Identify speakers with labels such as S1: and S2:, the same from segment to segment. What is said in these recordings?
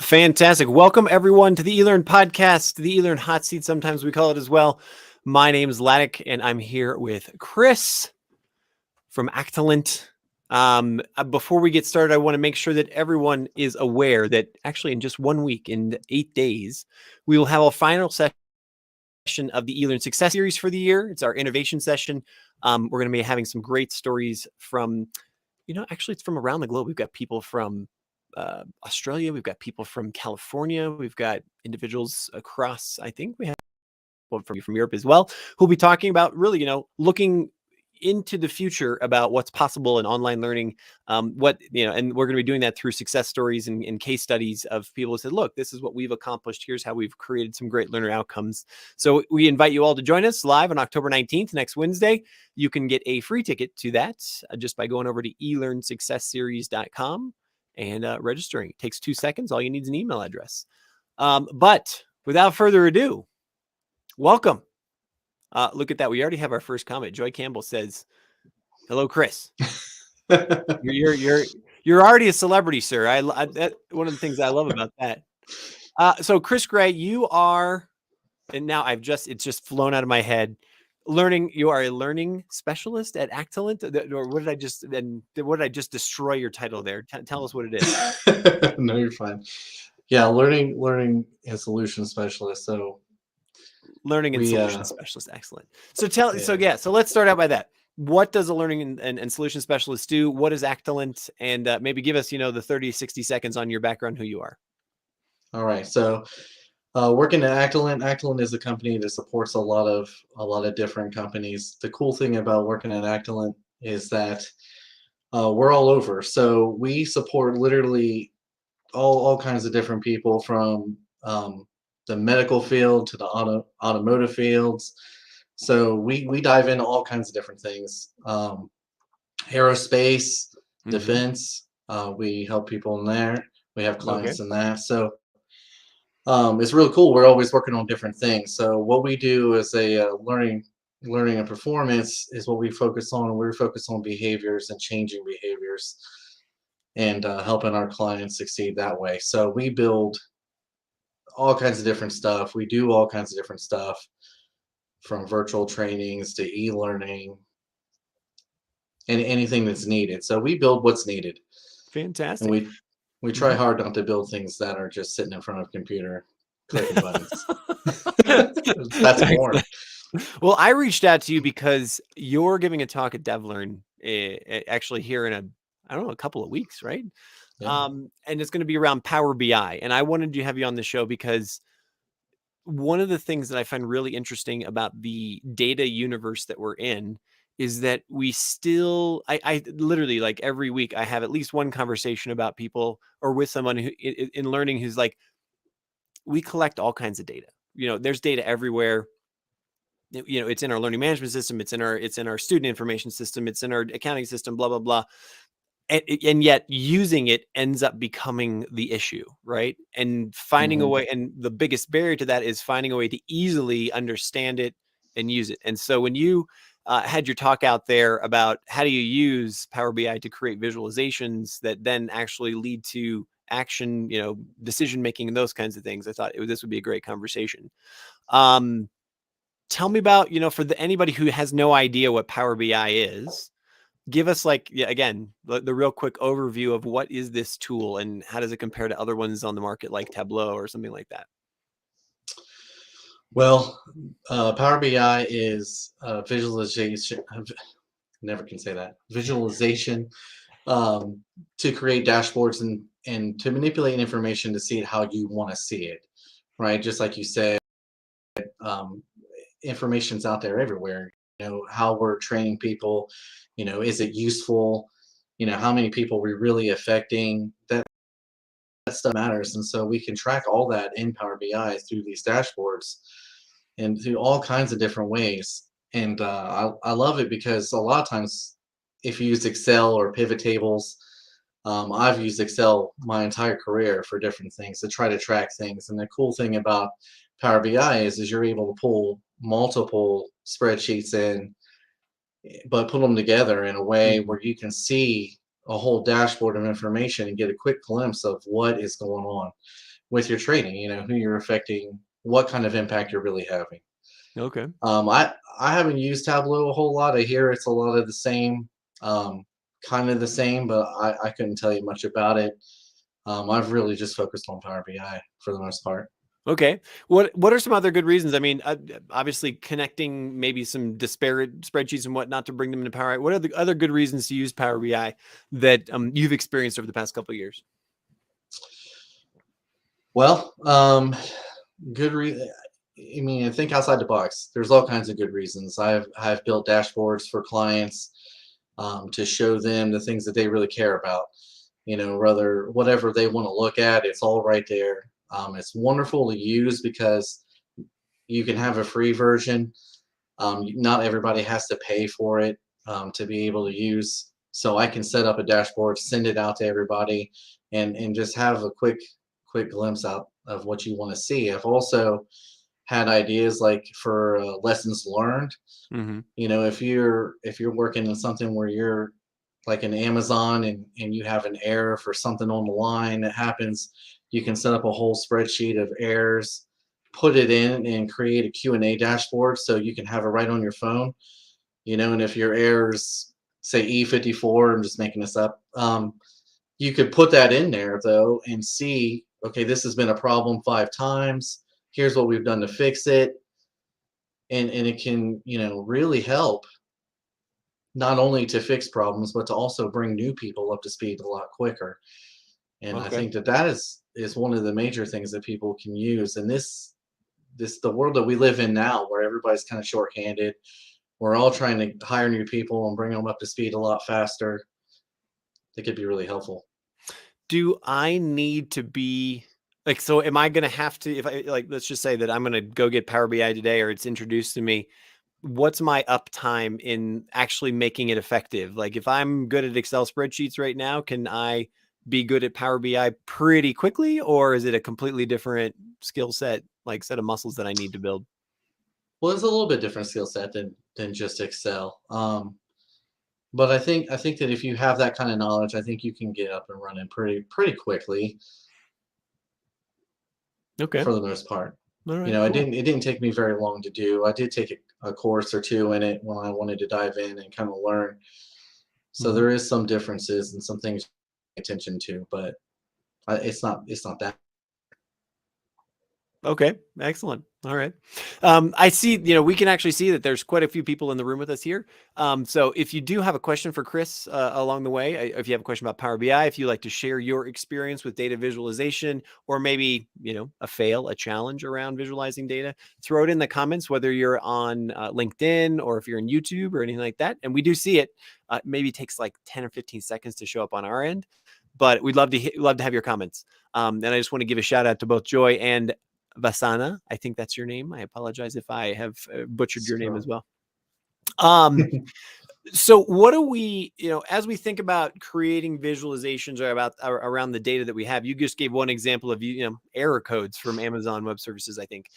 S1: Fantastic. Welcome everyone to the eLearn podcast, the eLearn hot seat, sometimes we call it as well. My name is Ladek and I'm here with Chris from Actalent. Before we get started, I want to make sure that everyone is aware that actually in just 1 week, in 8 days, we will have a final session of the eLearn Success Series for the year. It's our innovation session. We're going to be having some great stories from, actually it's from around the globe. We've got people from Australia. We've got people from California. We've got individuals across, I think we have people from Europe as well, who'll be talking about really, looking into the future about what's possible in online learning. And we're going to be doing that through success stories and case studies of people who said, look, this is what we've accomplished. Here's how we've created some great learner outcomes. So we invite you all to join us live on October 19th, next Wednesday. You can get a free ticket to that just by going over to elearnsuccessseries.com and registering. It takes 2 seconds. All you need is an email address. But without further ado, welcome. Look at that. We already have our first comment. Joy Campbell says, hello, Chris. You're already a celebrity, sir. That one of the things I love about that. So Chris Gray, you are, and now it's just flown out of my head. You are a learning specialist at Actalent, or what did I just destroy your title there? Tell us what it is.
S2: No, you're fine. Yeah, learning and solution specialist. So
S1: learning and solution specialist. Excellent. So let's start out by that. What does a learning and solution specialist do? What is Actalent? And maybe give us, the 30, 60 seconds on your background, who you are.
S2: All right. So working at Actalent is a company that supports a lot of different companies. The cool thing about working at Actalent is that we're all over. So we support literally all kinds of different people, from the medical field to the automotive fields. So we dive into all kinds of different things. Aerospace, defense, we help people in there. We have clients in that. So it's really cool. We're always working on different things. So what we do as a learning and performance is what we focus on. We're focused on behaviors and changing behaviors and helping our clients succeed that way. So we build all kinds of different stuff. We do all kinds of different stuff, from virtual trainings to e-learning and anything that's needed. So we build what's needed.
S1: Fantastic.
S2: And we try hard not to build things that are just sitting in front of a computer clicking buttons. That's boring.
S1: Well, I reached out to you because you're giving a talk at DevLearn actually here in a couple of weeks, right? Yeah. And it's going to be around Power BI. And I wanted to have you on the show because one of the things that I find really interesting about the data universe that we're in is that we still, I literally, like, every week I have at least one conversation about people or with someone who in learning who's like, we collect all kinds of data. There's data everywhere. It's in our learning management system. It's in our student information system. It's in our accounting system, blah, blah, blah. And yet using it ends up becoming the issue, right? And finding a way, and the biggest barrier to that is finding a way to easily understand it and use it. And so when you had your talk out there about how do you use Power BI to create visualizations that then actually lead to action, decision making and those kinds of things, I thought this would be a great conversation. Tell me about, for anybody who has no idea what Power BI is, give us, again, the real quick overview of what is this tool and how does it compare to other ones on the market like Tableau or something like that?
S2: Well, Power BI is visualization. Never can say that. Visualization to create dashboards and to manipulate information to see it how you want to see it, right? Just like you said, information's out there everywhere. How we're training people, is it useful? How many people we're really affecting? That stuff matters. And so we can track all that in Power BI through these dashboards and through all kinds of different ways. And I love it because a lot of times if you use Excel or pivot tables, I've used Excel my entire career for different things to try to track things. And the cool thing about Power BI is you're able to pull multiple spreadsheets in, but put them together in a way where you can see a whole dashboard of information and get a quick glimpse of what is going on. with your training, who you're affecting, what kind of impact you're really having.
S1: Okay.
S2: I haven't used Tableau a whole lot. I hear it's a lot of the same, kind of the same, but I couldn't tell you much about it. I've really just focused on Power BI for the most part.
S1: Okay. What are some other good reasons? I mean, obviously connecting maybe some disparate spreadsheets and whatnot to bring them into Power BI. What are the other good reasons to use Power BI that you've experienced over the past couple of years?
S2: Well, good I mean, I think outside the box. There's all kinds of good reasons. I've built dashboards for clients to show them the things that they really care about. Rather whatever they want to look at, it's all right there. It's wonderful to use because you can have a free version. Not everybody has to pay for it to be able to use. So I can set up a dashboard, send it out to everybody, and just have a quick glimpse out of what you want to see. I've also had ideas like for lessons learned.
S1: Mm-hmm.
S2: If you're working in something where you're like in Amazon and you have an error for something on the line that happens, you can set up a whole spreadsheet of errors, put it in and create a Q&A dashboard so you can have it right on your phone. And if your errors say E54, I'm just making this up, you could put that in there though and see, okay, this has been a problem 5 times. Here's what we've done to fix it. And it can, really help not only to fix problems, but to also bring new people up to speed a lot quicker. And I
S1: Okay.
S2: think that is one of the major things that people can use. And the world that we live in now, where everybody's kind of shorthanded, we're all trying to hire new people and bring them up to speed a lot faster. It could be really helpful.
S1: Do I need to be like, so am I going to have to, if I like, let's just say that I'm going to go get Power BI today, or it's introduced to me, what's my uptime in actually making it effective? Like if I'm good at Excel spreadsheets right now, can I be good at Power BI pretty quickly, or is it a completely different skill set, like set of muscles that I need to build?
S2: Well, it's a little bit different skill set than just Excel. But I think that if you have that kind of knowledge, I think you can get up and running pretty quickly
S1: Okay.
S2: for the most part.
S1: All
S2: You
S1: right,
S2: know, it
S1: cool.
S2: didn't it didn't take me very long to do. I did take a course or two in it when I wanted to dive in and kind of learn. So
S1: Mhm.
S2: there is some differences and some things to pay attention to, but it's not that.
S1: Okay, excellent. All right. I see, we can actually see that there's quite a few people in the room with us here. So if you do have a question for Chris along the way, if you have a question about Power BI, if you like to share your experience with data visualization, or maybe, a challenge around visualizing data, throw it in the comments, whether you're on LinkedIn or if you're in YouTube or anything like that. And we do see it. Maybe it takes like 10 or 15 seconds to show up on our end, but we'd love to have your comments. And I just want to give a shout out to both Joy and Vasana. I think that's your name. I apologize if I have butchered your name as well. So what do we, as we think about creating visualizations or around the data that we have, you just gave one example of, error codes from Amazon Web Services, I think.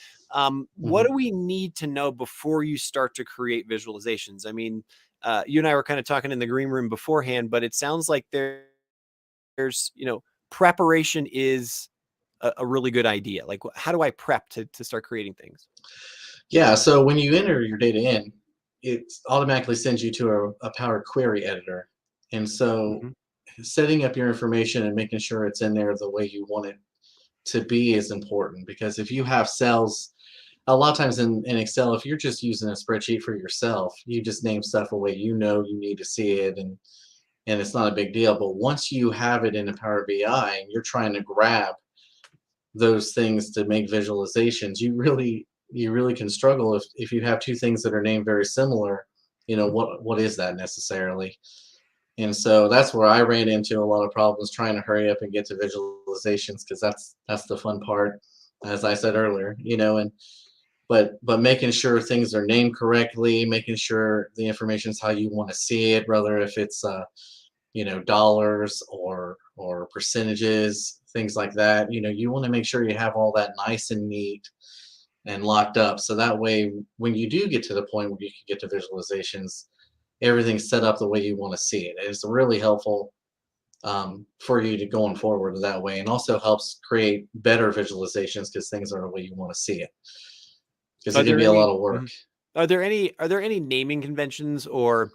S1: What
S2: Mhm.
S1: do we need to know before you start to create visualizations? I mean, you and I were kind of talking in the green room beforehand, but it sounds like there's, preparation is a really good idea. Like, how do I prep to start creating things?
S2: Yeah, so when you enter your data in, it automatically sends you to a Power Query editor. And so
S1: Mhm.
S2: setting up your information and making sure it's in there the way you want it to be is important, because if you have cells, a lot of times in Excel, if you're just using a spreadsheet for yourself, you just name stuff a way you need to see it, and it's not a big deal. But once you have it in a Power BI and you're trying to grab those things to make visualizations, you really can struggle if you have two things that are named very similar. What is that necessarily? And so that's where I ran into a lot of problems trying to hurry up and get to visualizations, because that's the fun part, as I said earlier. And but making sure things are named correctly, making sure the information is how you want to see it, whether if it's dollars or percentages, things like that. You want to make sure you have all that nice and neat and locked up, so that way when you do get to the point where you can get to visualizations, everything's set up the way you want to see it. It's really helpful for you to going forward that way, and also helps create better visualizations because things are the way you want to see it. Because
S1: Are
S2: it can
S1: there
S2: be a
S1: any
S2: lot of work.
S1: mhm. Are there any naming conventions, or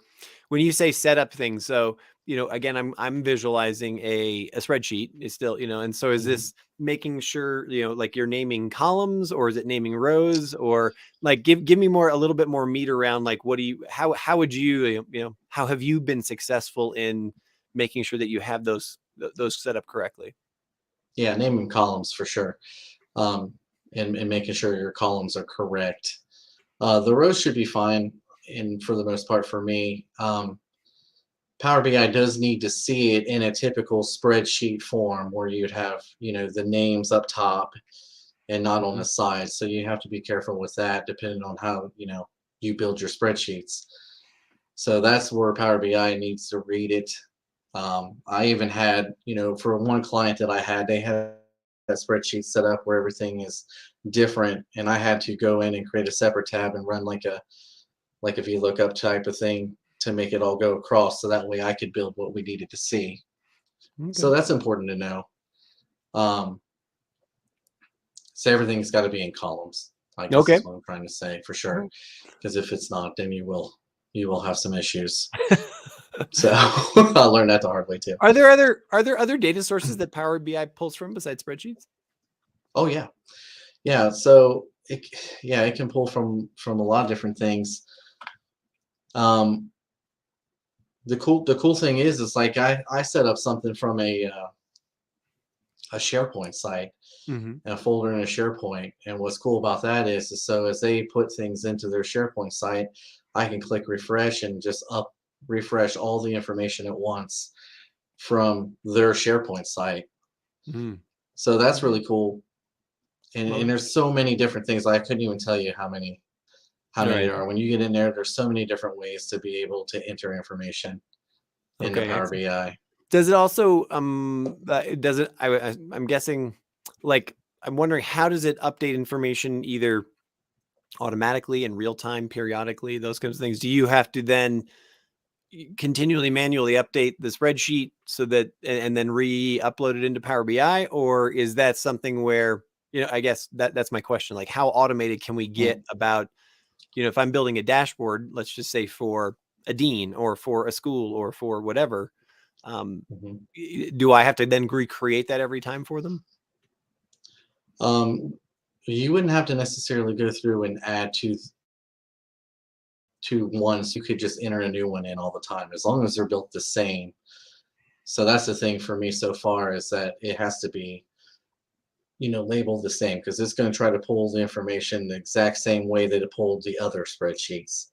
S1: when you say set up things? So, again, I'm visualizing a spreadsheet. It's still, and so is
S2: Mhm.
S1: this making sure, like you're naming columns, or is it naming rows, or like give me a little bit more meat around like what do you how would you, how have you been successful in making sure that you have those set up correctly?
S2: Yeah, naming columns for sure, um, and making sure your columns are correct. The rows should be fine, and for the most part for me. Power BI does need to see it in a typical spreadsheet form where you'd have, the names up top and not on the
S1: Mhm.
S2: side. So you have to be careful with that depending on how, you build your spreadsheets. So that's where Power BI needs to read it. I even had, for one client that I had, they had a spreadsheet set up where everything is different, and I had to go in and create a separate tab and run like a VLOOKUP type of thing to make it all go across, so that way I could build what we needed to see. So
S1: Okay.
S2: that's important to know. Um, so everything's got to be in columns, I guess
S1: Okay.
S2: is what I'm trying to say for
S1: All
S2: sure.
S1: right.
S2: Because if it's not, then you will have some issues. So I learned that the hard way too.
S1: Are there other data sources that Power BI pulls from besides spreadsheets?
S2: Oh yeah, yeah. So yeah, it can pull from a lot of different things. Um, the cool thing is like I set up something from a SharePoint site,
S1: Mhm.
S2: a folder in a SharePoint. And what's cool about that is so as they put things into their SharePoint site, I can click refresh and just refresh all the information at once from their SharePoint site.
S1: Mhm.
S2: So that's
S1: Okay.
S2: really cool. And
S1: Well,
S2: there's so many different things. I couldn't even tell you how
S1: all
S2: many
S1: right.
S2: there are. When you get in there, there's so many different ways to be able to enter information into
S1: Okay.
S2: Power
S1: Excellent.
S2: BI.
S1: Does it also does it I'm guessing, like, I'm wondering, how does it update information either automatically, in real time, periodically, those kinds of things? Do you have to then continually manually update the spreadsheet so that and then re-upload it into Power BI, or is that something where, I guess that's my question, like how automated can we get
S2: Mm,
S1: about, if I'm building a dashboard, let's just say for a dean or for a school or for whatever, um,
S2: mhm.
S1: do I have to then recreate that every time for them?
S2: Um, you wouldn't have to necessarily go through and add to ones. You could just enter a new one in all the time as long as they're built the same. So that's the thing for me so far is that it has to be, labeled the same because it's going to try to pull the information the exact same way that it pulled the other spreadsheets.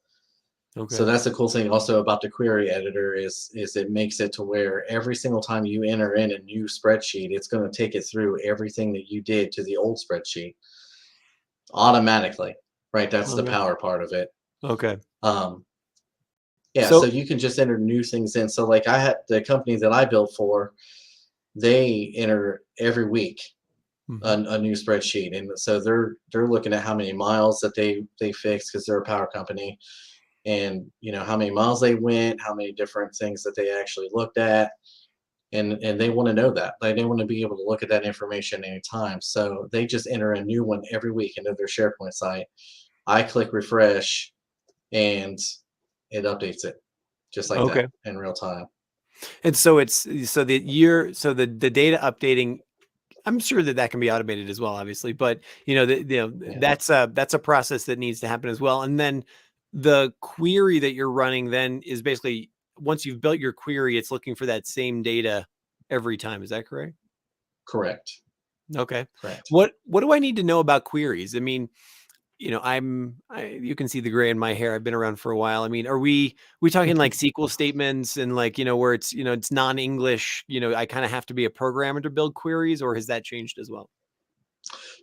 S2: So
S1: Okay.
S2: that's the cool thing also about the query editor is it makes it to where every single time you enter in a new spreadsheet, it's going to take it through everything that you did to the old spreadsheet automatically. Right? That's the
S1: Okay.
S2: power part of it.
S1: Okay.
S2: Um, yeah, so
S1: So,
S2: you can just enter new things in. So like I had the company that I built for, they enter every week
S1: mhm,
S2: a new spreadsheet, and so they're looking at how many miles that they fixed because they're a power company, and how many miles they went, how many different things that they actually looked at, and they want to know that. Like, they want to be able to look at that information anytime. So they just enter a new one every week into their SharePoint site. I click refresh, and it updates it just like that
S1: okay.
S2: in real time.
S1: And so it's so that you're so the data updating, I'm sure that can be automated as well, obviously, but
S2: Yeah,
S1: that's a process that needs to happen as well. And then the query that you're running then is basically, once you've built your query, it's looking for that same data every time. Is that correct?
S2: correct,
S1: Okay.
S2: correct.
S1: What do I need to know about queries? I mean, you can see the gray in my hair. I've been around for a while. I mean, are we talking like SQL statements and, like, where it's non-English, I kind of have to be a programmer to build queries, or has that changed as well?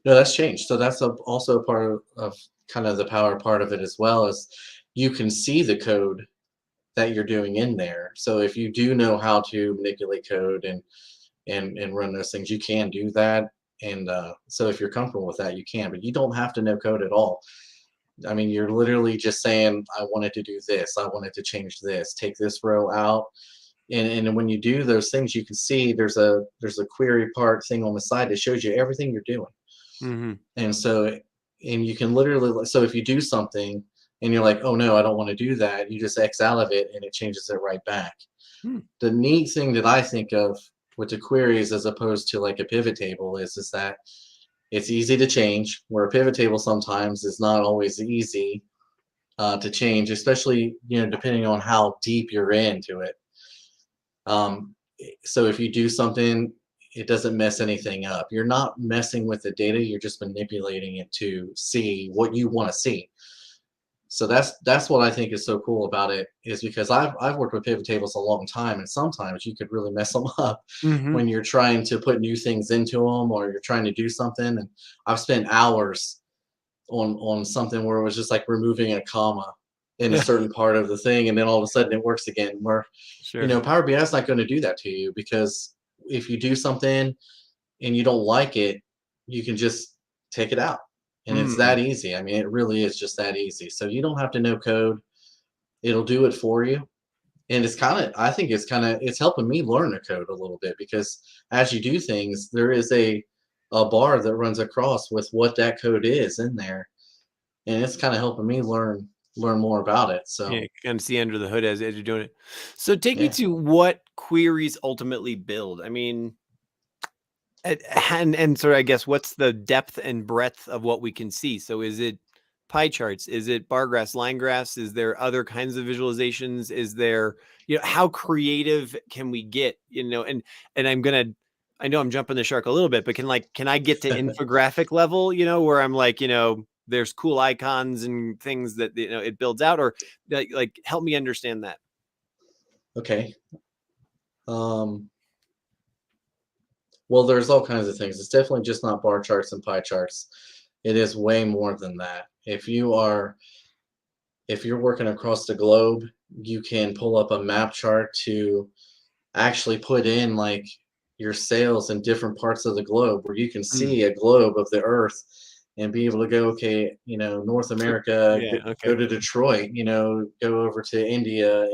S2: No, that's changed. So that's also a part of kind of the power part of it as well is you can see the code that you're doing in there. So if you do know how to manipulate code and run those things, you can do that. And so if you're comfortable with that, you can. But you don't have to know code at all. I mean, you're literally just saying, I wanted to do this. I wanted to change this. Take this row out. And when you do those things, you can see there's a query part thing on the side that shows you everything you're doing.
S1: Mm-hmm.
S2: And so, and you can literally, so if you do something and you're like, oh no, I don't want to do that, you just X out of it and it changes it right back.
S1: Hmm.
S2: The neat thing that I think of with the queries as opposed to like a pivot table is that it's easy to change, where a pivot table sometimes is not always easy to change, especially, depending on how deep you're into it. Um, so if you do something, it doesn't mess anything up. You're not messing with the data, you're just manipulating it to see what you want to see. So that's what I think is so cool about it, is because I've worked with pivot tables a long time, and sometimes you could really mess them up
S1: Mm-hmm.
S2: when you're trying to put new things into them, or you're trying to do something. And I've spent hours on something where it was just like removing a comma in a
S1: Yeah.
S2: certain part of the thing, and then all of a sudden it works again. Where
S1: Sure.
S2: Power BI is not going to do that to you, because if you do something and you don't like it, you can just take it out. And it's
S1: Hmm.
S2: that easy. I mean, it really is just that easy. So you don't have to know code. It'll do it for you. And I think it's helping me learn the code a little bit, because as you do things, there is a bar that runs across with what that code is in there. And it's kind of helping me learn more about it.
S1: Yeah,
S2: So
S1: you kind of see under the hood as you're doing it. So take me
S2: yeah.
S1: to what queries ultimately build. I mean, and so I guess what's the depth and breadth of what we can see? So is it pie charts? Is it bar graphs, line graphs? Is there other kinds of visualizations? Is there, how creative can we get? And I know I'm jumping the shark a little bit, but can I get to infographic level? Where I'm like, there's cool icons and things that it builds out, or like help me understand that.
S2: Okay. Um, well, there's all kinds of things. It's definitely just not bar charts and pie charts. It is way more than that. If you're working across the globe, you can pull up a map chart to actually put in like your sales in different parts of the globe, where you can
S1: Mm.
S2: see a globe of the earth and be able to go, okay, North America,
S1: Yeah.
S2: go
S1: Okay.
S2: to Detroit, go over to India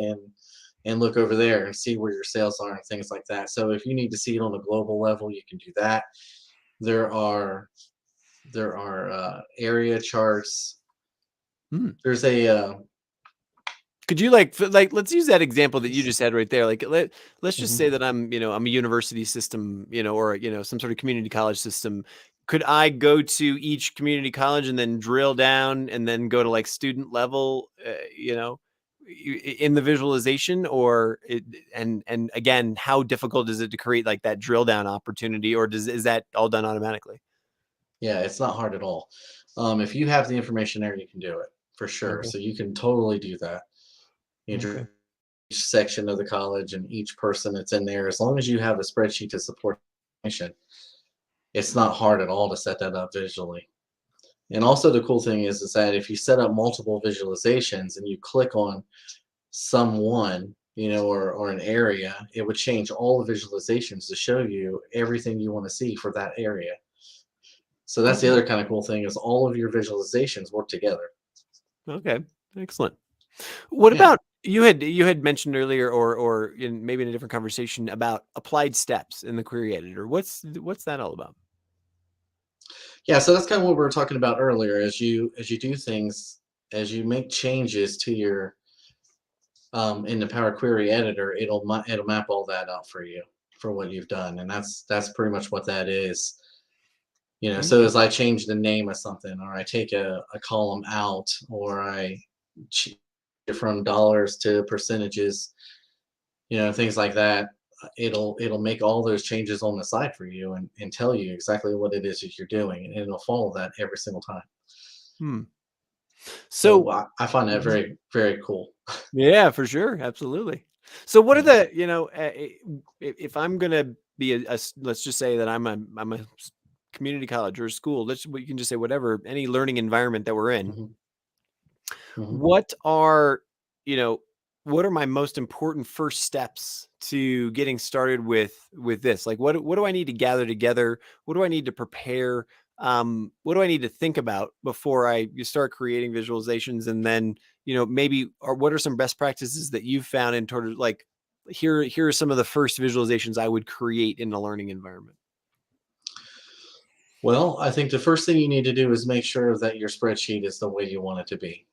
S2: and look over there and see where your sales are and things like that. So if you need to see it on a global level, you can do that. There are area charts.
S1: Mm.
S2: There's a
S1: Could you let's use that example that you just had right there. Let's just say
S2: mhm.
S1: that I'm a university system, or some sort of community college system. Could I go to each community college and then drill down and then go to like student level, in the visualization, and again, how difficult is it to create like that drill down opportunity, or is that all done automatically?
S2: Yeah, it's not hard at all. If you have the information there, you can do it for sure.
S1: Okay.
S2: So you can totally do that.
S1: Okay.
S2: Each section of the college and each person that's in there, as long as you have a spreadsheet to support information, it's not hard at all to set that up visually. And also the cool thing is that if you set up multiple visualizations and you click on someone, or an area, it would change all the visualizations to show you everything you want to see for that area. So that's the
S1: Okay.
S2: other kind of cool thing, is all of your visualizations work together.
S1: Okay. Excellent. What
S2: Yeah.
S1: about you had mentioned earlier, or maybe in a different conversation, about applied steps in the query editor. What's that all about?
S2: Yeah, so that's kind of what we were talking about earlier. As you do things, as you make changes to your in the Power Query editor, it'll map all that out for you for what you've done, and that's pretty much what that is. So
S1: Okay.
S2: as I change the name of something, or I take a column out, or I change it from dollars to percentages, things like that, it'll make all those changes on the side for you, and tell you exactly what it is that you're doing, and it'll follow that every single time.
S1: Hmm.
S2: So
S1: So
S2: I find that
S1: Mhm.
S2: very, very cool.
S1: Yeah, for sure, absolutely. So what are
S2: Yeah.
S1: the if I'm gonna be let's just say that I'm a community college or a school. We can just say whatever, any learning environment that we're in.
S2: Hmm. Hmm.
S1: What are, you know, what are my most important first steps to getting started with this? Like what do I need to gather together? What do I need to prepare? What do I need to think about before you start creating visualizations? And then, maybe, or what are some best practices that you've found in sort of like here are some of the first visualizations I would create in a learning environment?
S2: Well, I think the first thing you need to do is make sure that your spreadsheet is the way you want it to be.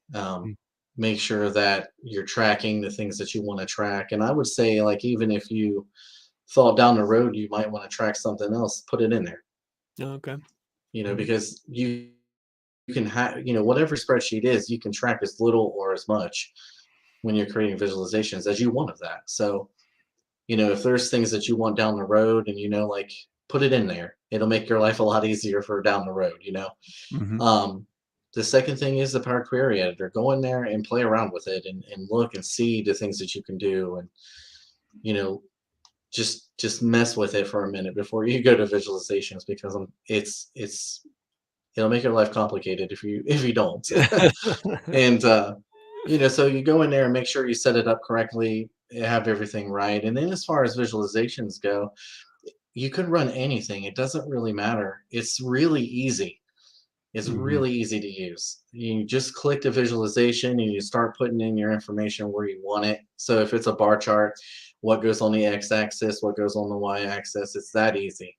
S2: Make sure that you're tracking the things that you want to track. And I would say, like, even if you thought down the road you might want to track something else, put it in there.
S1: Okay.
S2: Because you can have, whatever spreadsheet is, you can track as little or as much when you're creating visualizations as you want of that. So, if there's things that you want down the road and, like, put it in there. It'll make your life a lot easier for down the road,
S1: Mm-hmm.
S2: The second thing is the Power Query Editor. Go in there and play around with it and look and see the things that you can do, and just mess with it for a minute before you go to visualizations, because it'll make your life complicated if you don't. And so you go in there and make sure you set it up correctly, have everything right. And then as far as visualizations go, you could run anything. It doesn't really matter. It's really easy. It's really easy to use. You just click the visualization and you start putting in your information where you want it. So if it's a bar chart, what goes on the x-axis, what goes on the y-axis, it's that easy.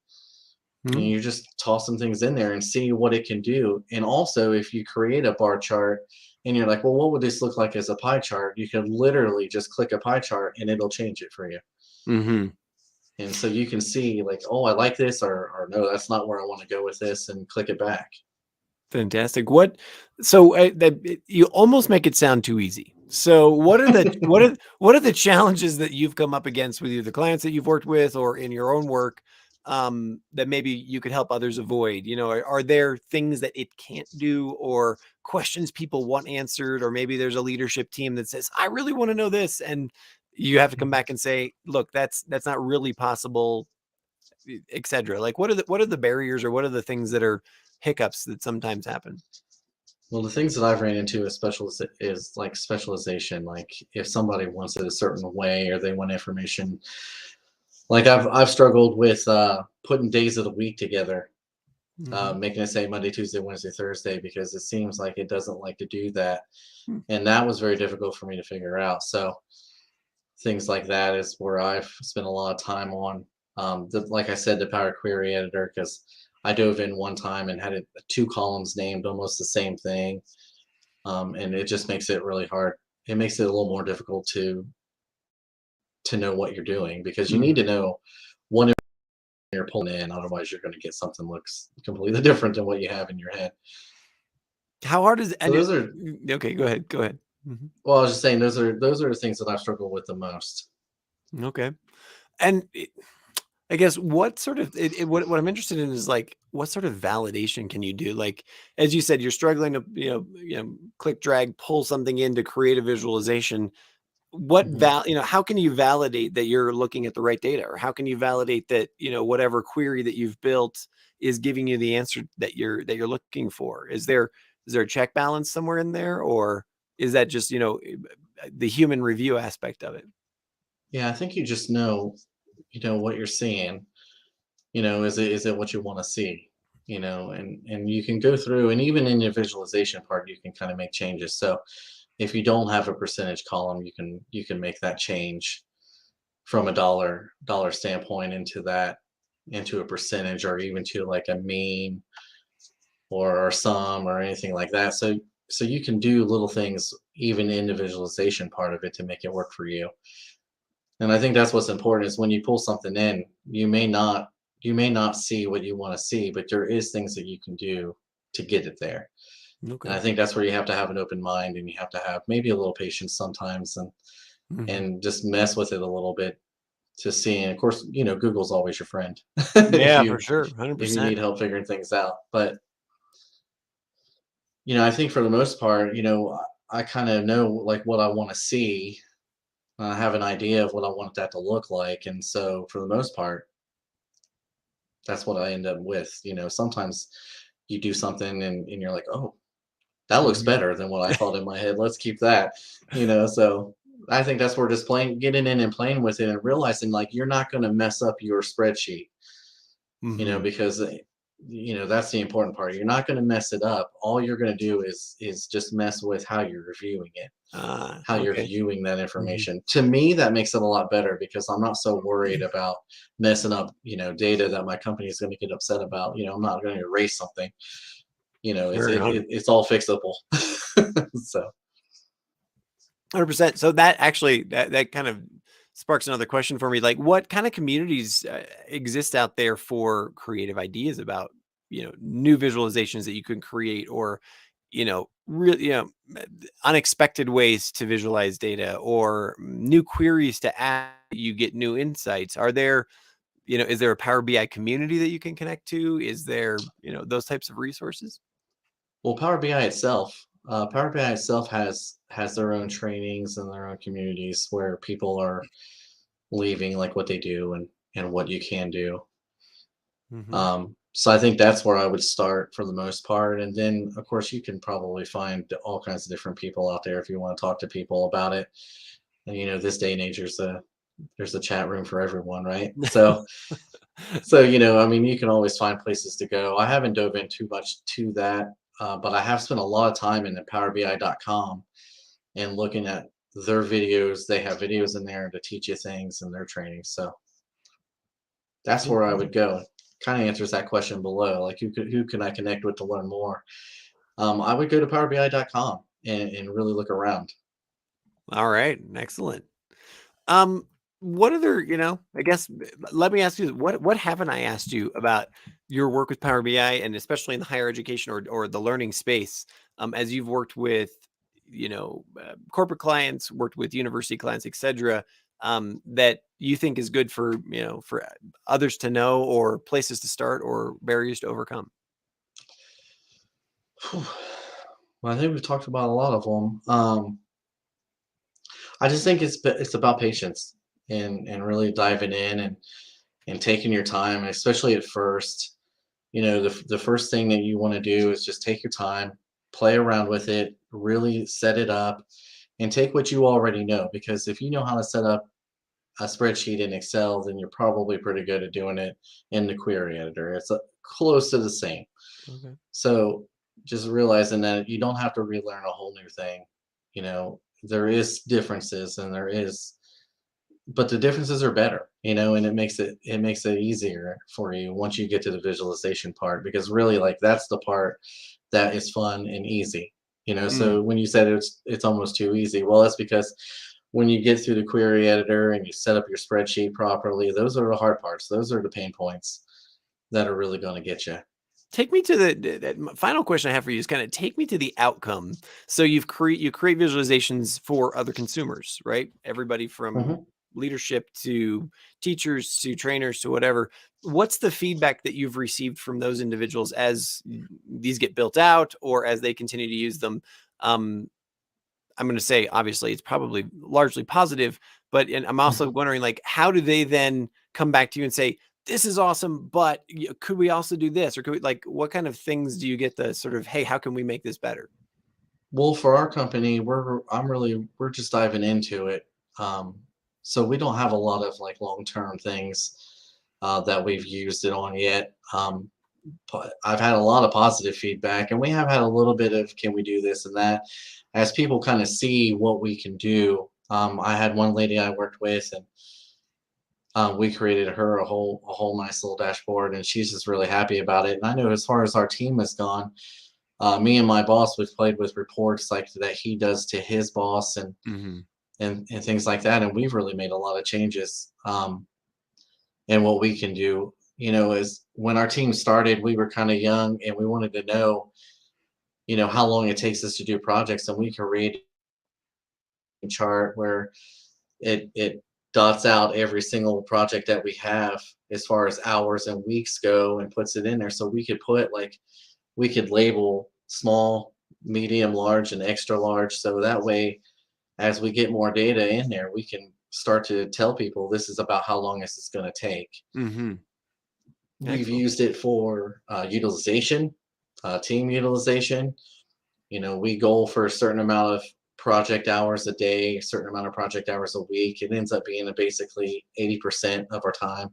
S2: And you just toss some things in there and see what it can do. And also, if you create a bar chart and you're like, well, what would this look like as a pie chart? You can literally just click a pie chart and it'll change it for you. And so you can see, like, oh, I like this, or no, that's not where I want to go with this, and click it back.
S1: Fantastic. You almost make it sound too easy. So what are the what are the challenges that you've come up against with either the clients that you've worked with or in your own work that maybe you could help others avoid? Are there things that it can't do, or questions people want answered, or maybe there's a leadership team that says, I really want to know this, and you have to come back and say, look, that's not really possible, etc. Like, what are the barriers, or what are the things that are hiccups that sometimes happen?
S2: Well, the things that I've ran into is like specialization. Like, if somebody wants it a certain way, or they want information, like I've struggled with putting days of the week together, making it say Monday, Tuesday, Wednesday, Thursday, because it seems like it doesn't like to do that. And that was very difficult for me to figure out. So things like that is where I've spent a lot of time on. Like I said, the Power Query Editor, because I dove in one time and had 2 columns named almost the same thing, and it just makes it really hard. It makes it a little more difficult to know what you're doing, because you need to know what you're pulling in. Otherwise, you're going to get something that looks completely different than what you have in your head.
S1: How hard is it?
S2: So those are
S1: okay. Go ahead.
S2: Well, I was just saying, those are the things that I've struggled with the most.
S1: Okay. And I guess what I'm interested in is, like, what sort of validation can you do? Like, as you said, you're struggling to, click, drag, pull something in to create a visualization. How can you validate that you're looking at the right data, or how can you validate that, whatever query that you've built is giving you the answer that you're looking for? Is there a check balance somewhere in there, or is that just, the human review aspect of it?
S2: Yeah, I think you just know, what you're seeing. Is it what you want to see? And you can go through, and even in your visualization part, you can kind of make changes. So if you don't have a percentage column, you can make that change from a dollar standpoint into a percentage, or even to like a mean or sum or anything like that. So you can do little things even in the visualization part of it to make it work for you. And I think that's what's important, is when you pull something in, you may not see what you want to see, but there is things that you can do to get it there.
S1: Okay.
S2: And I think that's where you have to have an open mind, and you have to have maybe a little patience sometimes, and just mess with it a little bit to see. And of course, Google's always your friend.
S1: Yeah, for sure.
S2: If you
S1: 100%.
S2: need help figuring things out. But I think for the most part, I kind of know, like, what I want to see. I have an idea of what I want that to look like. And so for the most part, that's what I end up with. Sometimes you do something and you're like, oh, that looks better than what I thought in my head. Let's keep that. So I think that's where just getting in and playing with it, and realizing, like, you're not going to mess up your spreadsheet, because that's the important part. You're not going to mess it up. All you're going to do is just mess with how you're reviewing it, how you're
S1: Okay.
S2: viewing that information. To me, that makes it a lot better because I'm not so worried about messing up, data that my company is going to get upset about. I'm not going to erase something.
S1: Sure,
S2: It's all fixable. So
S1: 100%. So that actually that kind of sparks another question for me. Like, what kind of communities exist out there for creative ideas about new visualizations that you can create, or really unexpected ways to visualize data, or new queries to add, you get new insights? Are there is there a Power BI community that you can connect to? Is there those types of resources?
S2: Well, Power BI itself has their own trainings and their own communities where people are leaving like what they do and what you can do.
S1: Hmm.
S2: So I think that's where I would start for the most part, and then of course you can probably find all kinds of different people out there if you want to talk to people about it. And this day and age, there's a chat room for everyone, right? So I mean, you can always find places to go. I haven't dove in too much to that, but I have spent a lot of time in the PowerBI.com and looking at their videos. They have videos in there to teach you things and their training. So that's
S1: Yeah,
S2: where I would go. Kind of answers that question below. Like who can I connect with to learn more? I would go to PowerBI.com and really look around.
S1: all right, excellent. Um, what other, I guess, let me ask you, what haven't I asked you about your work with Power BI, and especially in the higher education or the learning space, as you've worked with, corporate clients, worked with university clients, etc., that you think is good for, for others to know, or places to start, or barriers to overcome?
S2: Whew. Well, I think we've talked about a lot of them. I just think it's about patience and really diving in and taking your time, especially at first. The first thing that you want to do is just take your time, play around with it, really set it up, and take what you already know. Because if you know how to set up a spreadsheet in Excel, then you're probably pretty good at doing it in the query editor. It's close to the same.
S1: Okay.
S2: So just realizing that you don't have to relearn a whole new thing. There is differences and but the differences are better, and it makes it easier for you once you get to the visualization part, because really like that's the part that is fun and easy.
S1: Mm.
S2: So when you said it's almost too easy, well, that's because when you get through the query editor and you set up your spreadsheet properly, those are the hard parts. Those are the pain points that are really going to get you.
S1: Take me to that final question I have for you is kind of take me to the outcome. So you create visualizations for other consumers, right? Everybody from
S2: Mhm.
S1: leadership to teachers to trainers to whatever. What's the feedback that you've received from those individuals as these get built out, or as they continue to use them? Um, I'm going to say, obviously, it's probably largely positive, but and I'm also
S2: Mhm.
S1: wondering, like, how do they then come back to you and say, "This is awesome, but could we also do this?" Or could we, like, what kind of things do you get the sort of, "Hey, how can we make this better?"
S2: Well, for our company, we're just diving into it. Um, so we don't have a lot of like long-term things that we've used it on yet. But I've had a lot of positive feedback, and we have had a little bit of can we do this and that as people kind of see what we can do. I had one lady I worked with, and we created her a whole nice little dashboard, and she's just really happy about it. And I know as far as our team has gone, me and my boss, we've played with reports like that he does to his boss
S1: Hmm.
S2: and things like that, and we've really made a lot of changes. And what we can do, is when our team started, we were kind of young and we wanted to know, how long it takes us to do projects, and we created a chart where it dots out every single project that we have as far as hours and weeks go and puts it in there, so we could label small, medium, large, and extra large. So that way, as we get more data in there, we can start to tell people this is about how long this is going to take.
S1: Hmm.
S2: We've
S1: Excellent.
S2: used it for utilization, team utilization. We goal for a certain amount of project hours a day, a certain amount of project hours a week. It ends up being basically 80% of our time.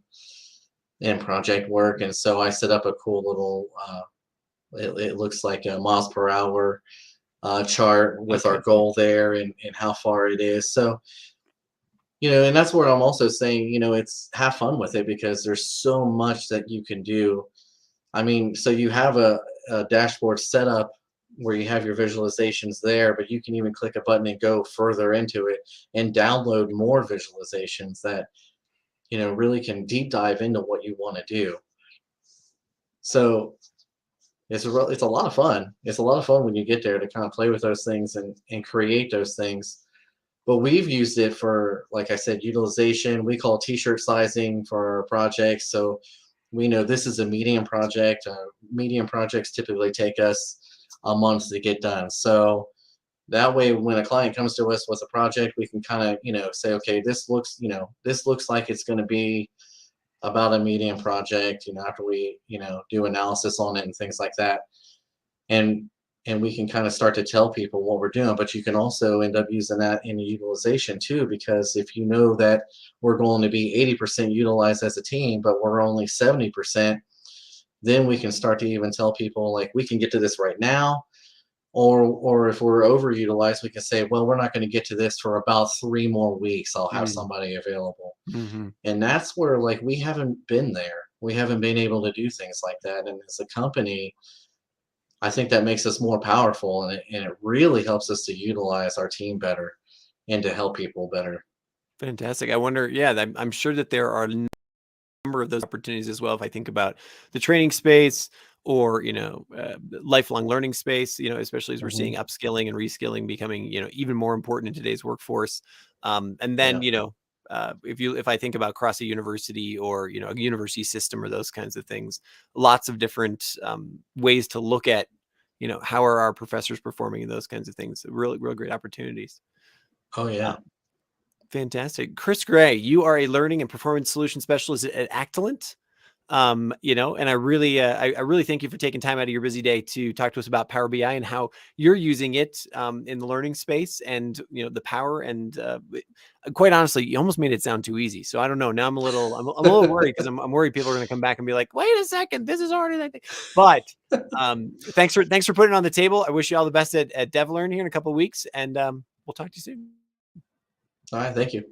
S2: in project work. And so I set up a cool little, it looks like a miles per hour chart with
S1: Okay.
S2: our goal there and how far it is. So, and that's where I'm also saying, it's have fun with it because there's so much that you can do. I mean, so you have a dashboard set up where you have your visualizations there, but you can even click a button and go further into it and download more visualizations that, really can deep dive into what you want to do. So it's a lot of fun. It's a lot of fun when you get there to kind of play with those things and create those things. But we've used it for, like I said, utilization. We call t-shirt sizing for our projects. So we know this is a medium project. Medium projects typically take us a month to get done. So that way, when a client comes to us with a project, we can kind of, say, okay, this looks like it's going to be about a medium project, after we, do analysis on it and things like that. And we can kind of start to tell people what we're doing, but you can also end up using that in utilization too, because if you know that we're going to be 80% utilized as a team, but we're only 70%, then we can start to even tell people like we can get to this right now, or if we're overutilized, we can say, well, we're not going to get to this for about 3 more weeks. I'll have somebody available.
S1: Mm-hmm.
S2: And that's where like we haven't been there. We haven't been able to do things like that. And as a company, I think that makes us more powerful, and it really helps us to utilize our team better and to help people better.
S1: Fantastic. I wonder, yeah, I'm sure that there are a number of those opportunities as well. If I think about the training space or, lifelong learning space, especially as we're seeing
S2: Hmm.
S1: upskilling and reskilling becoming, even more important in today's workforce. And then,
S2: Yeah.
S1: if I think about across a university or, a university system or those kinds of things, lots of different ways to look at, how are our professors performing and those kinds of things. Really, real great opportunities.
S2: Oh yeah.
S1: Fantastic. Chris Gray, you are a learning and performance solution specialist at Actilent. And I really thank you for taking time out of your busy day to talk to us about Power BI and how you're using it in the learning space and, the power and quite honestly, you almost made it sound too easy. So I don't know. Now I'm a little worried because I'm worried people are going to come back and be like, wait a second, this is harder than I think. But thanks for putting it on the table. I wish you all the best at DevLearn here in a couple of weeks, and we'll talk to you soon.
S2: All right. Thank you.